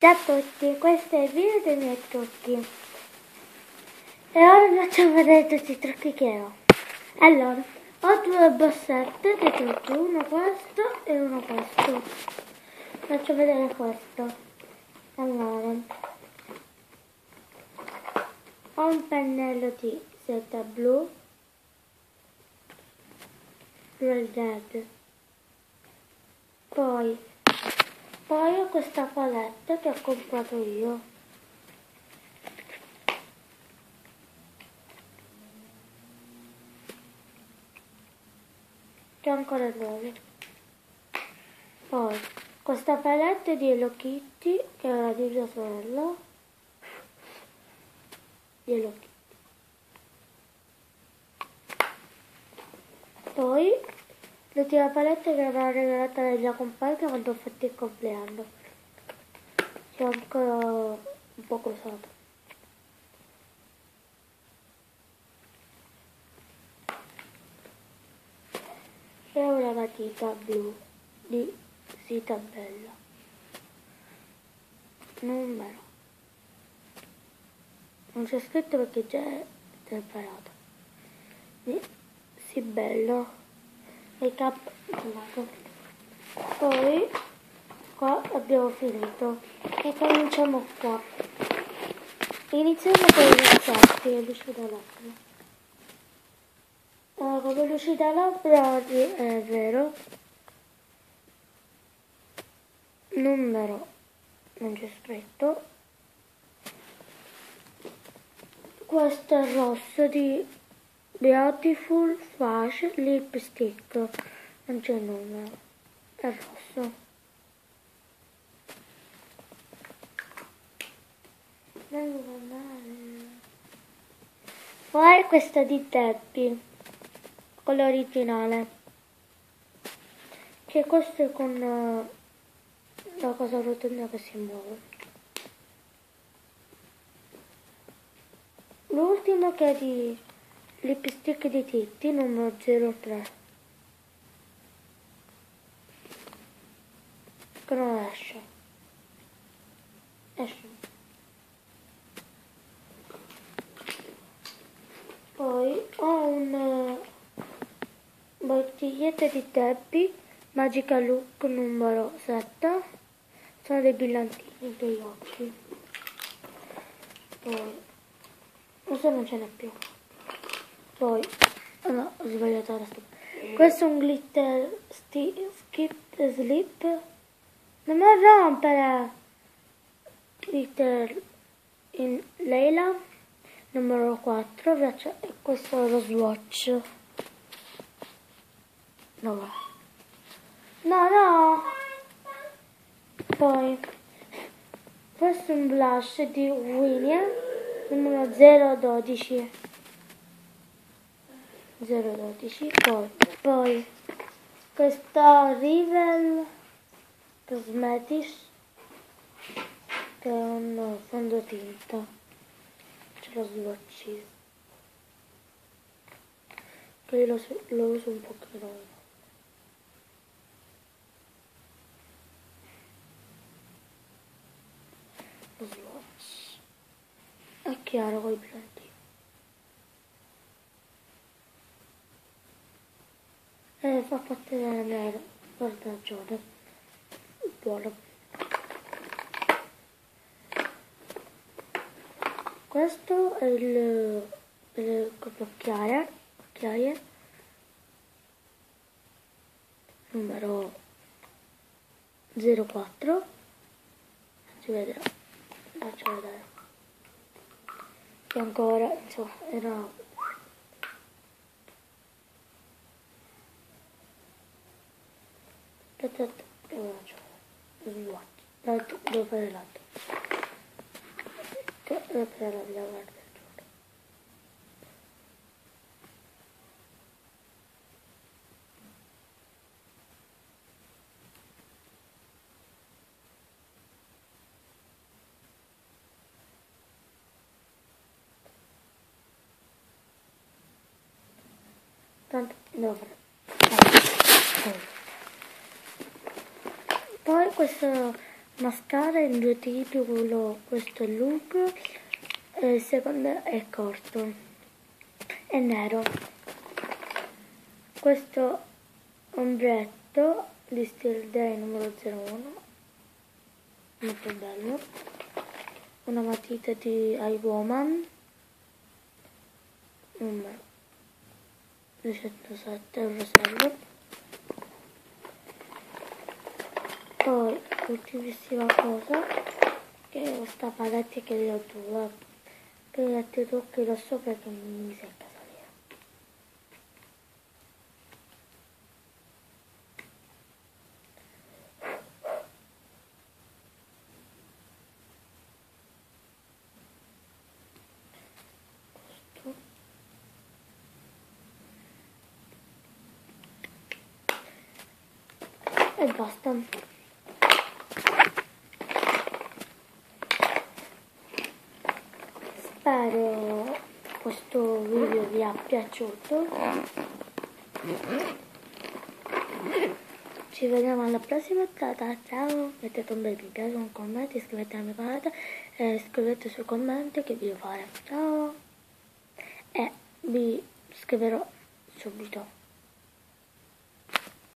Ciao a tutti, questo è il video dei miei trucchi e ora vi faccio vedere tutti i trucchi che ho. Allora, ho due borsette dei trucchi, uno questo e uno questo. Faccio vedere questo. Allora, ho un pennello di seta blu, red. Poi ho questa palette che ho comprato io. Che è ancora nuovo. Poi questa palette di Hello Kitty che era di mia sorella. Di Hello Kitty. Poi l'ultima palette che aveva regalata la mia compagna quando ho fatto il compleanno. Che è ancora un po' usata. E una matita blu di Citabella. Numero. Non c'è scritto perché già è separato. Sì, bello. Make up gelato. Poi qua abbiamo finito e cominciamo qua. Iniziamo con gli insetti e luci da labbra. Come luci da labbra è vero. Numero non c'è scritto. Questo è il rosso di Beautiful Flash Lipstick. Non c'è numero. È rosso. Poi questa di Debbie, quello originale, che questo è con la cosa rotonda che si muove. L'ultimo che è di lipstick di Titti, numero 03, che non esce. Poi ho un bottiglietto di Debbie Magical Look numero 7, sono dei brillantini degli occhi. Poi questo non ce n'è più. Poi no, ho sbagliato la stampa. Questo è un glitter skip slip. Non mi rompere. Glitter in Leila numero 4, e questo è lo swatch. No. Poi questo è un blush di William numero 012. Poi questa Rivel Cosmetics che è un fondotinta, c'è lo swatch che io lo uso un pochino. Lo swatch è chiaro con i brillantini. Fa parte della mia guardagione. Buono. Questo è il occhiaie numero 04. Si vedrà. Faccio vedere. E ancora, insomma, era aspetta, devo fare l'altro. Devo fare la mia guarda. Tanto devo fare. Poi questo mascara in due tipi, questo è lungo e il secondo è corto, è nero. Questo ombretto di Still Day numero 01, molto bello. Una matita di iWoman numero 207, un rosello. Poi l'ultimissima cosa che è questa palette che le ho due, che mette tocchi lo so perché mi secca salire. E basta. Spero questo video vi è piaciuto. Ci vediamo alla prossima puntata. Ciao, mettete un bel mi piace, un commento, iscrivetevi al mio canale e scrivete sui commenti che video fare. Ciao, e vi scriverò subito.